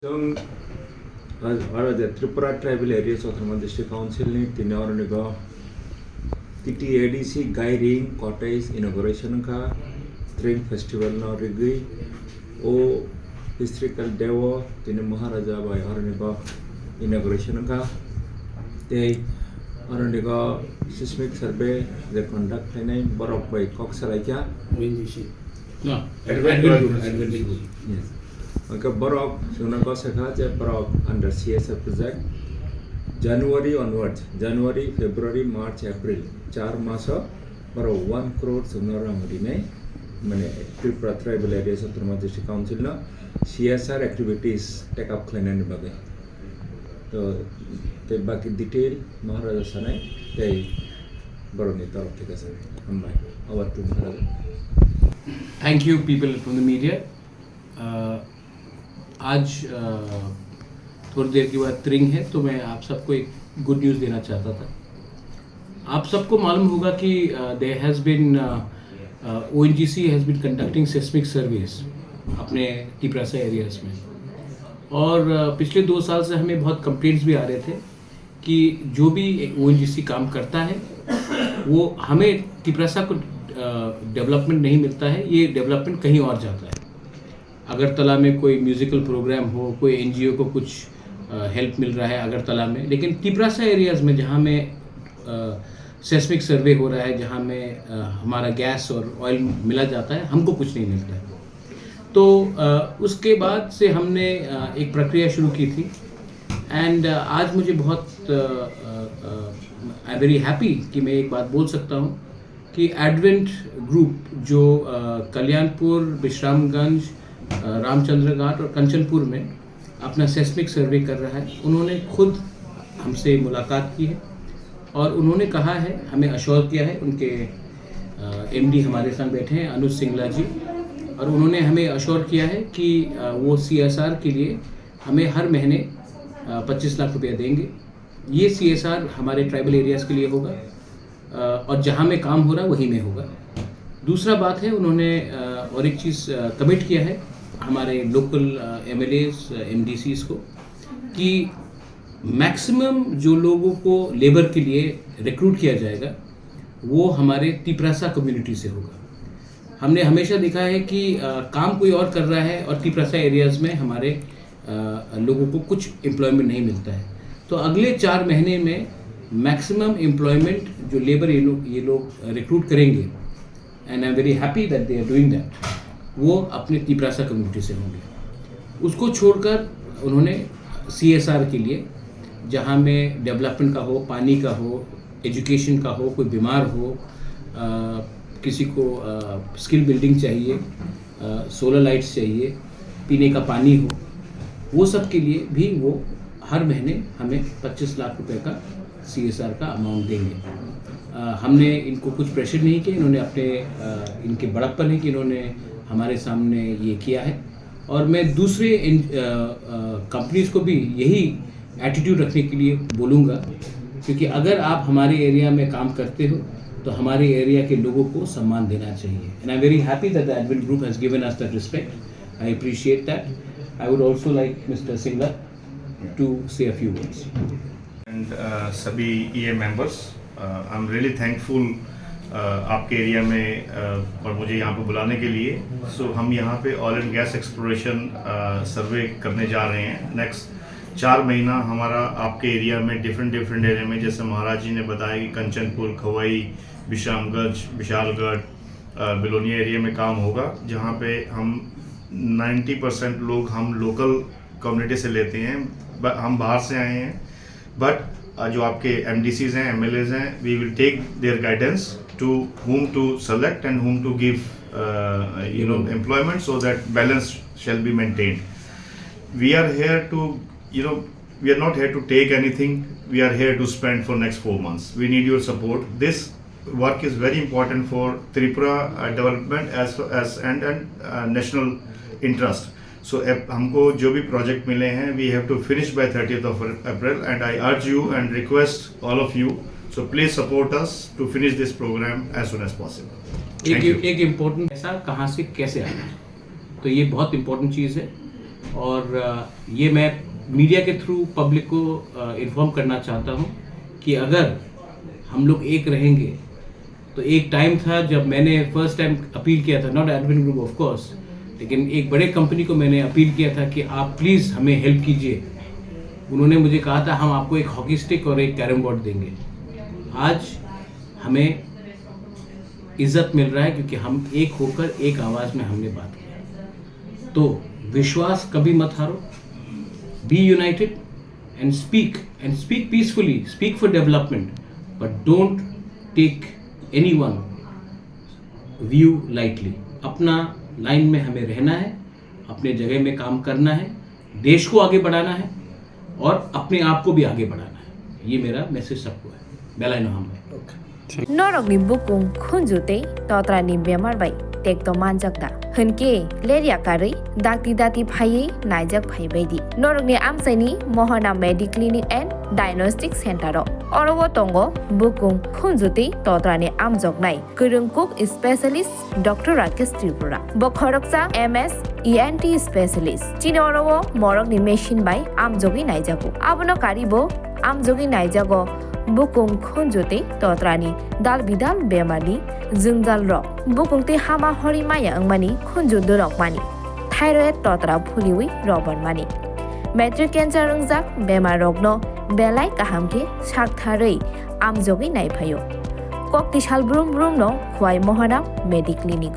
정 알아제 트리푸라 트라이벌 에리아스 오토노머스 디스트릭트 카운슬니 तिनीहरुनिको TTADC गाइरिङ cottage inauguration का train festival न रिगई ओ historical देव तिनी महाराजा बाय हरुनिको इनोग्रेसन का ते हरुनिको सिस्मिक सर्वे जे कंडक्ट हैनै बरफ bye कक्सराइका ONGC no advantage yes maka बरफ सुनको सखा जे बरफ under CSR project January onwards January February March April 4 मास बरफ 1 crore सुनरा मरिने माने Tripura tribal areas autonomous district council न CSR एक्टिभिटीज टेक अप खालामनायनि बागै तो ते बाकी डिटेल महाराजा सानाय ते बरफनि तरफ থেকে আছে हामबाय over to Maharaja. Thank you people from the media. आज थोड़ी देर के बाद त्रिंग है तो मैं आप सबको एक गुड न्यूज़ देना चाहता था। आप सबको मालूम होगा कि there has been ONGC has been conducting seismic surveys अपने टिप्रासा एरियाज़ में और पिछले 2 साल से हमें बहुत कंप्लेंट्स भी आ रहे थे कि जो भी ONGC काम करता है वो हमें टिप्रासा को डेवलपमेंट नहीं मिलता है, ये डेवलपमेंट कहीं और जाता है। अगरतला में कोई म्यूज़िकल प्रोग्राम हो, कोई NGO को कुछ हेल्प मिल रहा है अगरतला में, लेकिन टिप्रासा एरियाज़ में जहाँ में सेस्मिक सर्वे हो रहा है, जहाँ में हमारा गैस और ऑयल मिला जाता है, हमको कुछ नहीं मिलता है। तो उसके बाद से हमने एक प्रक्रिया शुरू की थी एंड आज मुझे बहुत आई एम वेरी हैप्पी कि मैं एक बात बोल सकता हूँ कि एडवेंट ग्रुप जो कल्याणपुर, विश्रामगंज, रामचंद्र घाट और कंचनपुर में अपना सेस्मिक सर्वे कर रहा है, उन्होंने खुद हमसे मुलाकात की है और उन्होंने कहा है, हमें अश्योर किया है, उनके MD हमारे संग बैठे हैं अनुज सिंगला जी, और उन्होंने हमें अश्योर किया है कि वो CSR के लिए हमें हर महीने 25 लाख रुपया देंगे। ये CSR हमारे ट्राइबल एरियाज़ के लिए होगा और जहाँ में काम हो रहा है वहीं में होगा। दूसरा बात है, उन्होंने और एक चीज़ कमिट किया है हमारे लोकल MLAs MDCs को कि मैक्सिमम जो लोगों को लेबर के लिए रिक्रूट किया जाएगा वो हमारे टिप्रासा कम्युनिटी से होगा। हमने हमेशा देखा है कि काम कोई और कर रहा है और टिप्रासा एरियाज़ में हमारे लोगों को कुछ एम्प्लॉयमेंट नहीं मिलता है, तो अगले 4 महीने में मैक्सिमम एम्प्लॉयमेंट जो लेबर ये लोग रिक्रूट करेंगे and I am very happy that they are doing that, वो अपने टिप्रासा कम्युनिटी से होंगे। उसको छोड़कर उन्होंने CSR के लिए जहाँ में डेवलपमेंट का हो, पानी का हो, एजुकेशन का हो, कोई बीमार हो, किसी को स्किल बिल्डिंग चाहिए, सोलर लाइट्स चाहिए, पीने का पानी हो, वो सब के लिए भी वो हर महीने हमें 25 लाख रुपए का CSR का अमाउंट देंगे। हमने इनको कुछ प्रेशर नहीं किया, इन्होंने अपने इनके बड़प्पन है कि इन्होंने हमारे सामने ये किया है और मैं दूसरे कंपनीज़ को भी यही एटीट्यूड रखने के लिए बोलूँगा, क्योंकि अगर आप हमारे एरिया में काम करते हो तो हमारे एरिया के लोगों को सम्मान देना चाहिए। And I am very happy that the Advent group has given us that respect. I appreciate that. I would also like mister Singla to say a few words. And सभी EA members, I am really thankful आपके area में और मुझे यहाँ पे बुलाने के लिए। सो हम यहाँ पे ऑयल एंड गैस एक्सप्लोरेशन सर्वे करने जा रहे हैं। नेक्स्ट 4 महीना हमारा आपके एरिया में डिफरेंट एरिया में, जैसे महाराज जी ने बताया कि कंचनपुर, खवई, विश्रामगंज, विशालगढ़, बिलोनिया एरिया में काम होगा, जहाँ पे हम 90% लोग हम लोकल कम्युनिटी से लेते हैं, हम बाहर से आए हैं, बट जो आपके MDCs हैं, MLAs हैं, we will take their guidance to whom to select and whom to give employment so that balance shall be maintained. We are here to, we are not here to take anything, we are here to spend for next 4 months. We need your support. This work is very important for Tripura development as and national interest. So हमको जो भी project मिले हैं, we have to finish by 30th of April, and I urge you and request all of you, so please support us to finish this program as soon as possible. एक important पैसा कहाँ से कैसे आना है, तो ये बहुत इम्पोर्टेंट चीज़ है और ये मैं मीडिया के थ्रू पब्लिक को इन्फॉर्म करना चाहता हूँ कि अगर हम लोग एक रहेंगे तो एक टाइम था जब मैंने फर्स्ट टाइम अपील किया था, not Edwin group of course, लेकिन एक बड़े कंपनी को मैंने अपील किया था कि आप प्लीज़ हमें हेल्प कीजिए। उन्होंने मुझे कहा था हम आपको एक हॉकी स्टिक और एक कैरम बोर्ड देंगे। आज हमें इज्जत मिल रहा है क्योंकि हम एक होकर एक आवाज़ में हमने बात की। तो विश्वास कभी मत हारो, be united and speak peacefully, speak for development, but don't take anyone view lightly. अपना लाइन में हमें रहना है, अपने जगह में काम करना है, देश को आगे बढ़ाना है और अपने आप को भी आगे बढ़ाना है। ये मेरा मैसेज सबको है। बेलाइनो हम Norok ni bukung khunjute totra ni bemar bai tek to manjak da hunke leria kari dati phai naijak phai bai di Norok ni amsai ni Mohana Medic Clinic and Diagnostic Center ro orowo tongo bukung khunjute totra ni amjok nai kurung cook specialist Dr. Rakesh Tripura bokhoroksa MS ENT specialist chini orowo morok ni machine bai amjogi naijaku abono karibo amjogi naijago bukung khunjute totrani dal bidal bemani jungjal rok bukungte hama hori maya angmani khunju dorok mani thyroid totra phuliwi roban mani matric cancer ungjak bemar rokno belai kahamke saktharei amjogi naiphayo kokti sal brum no khwai Mohana Medic Clinic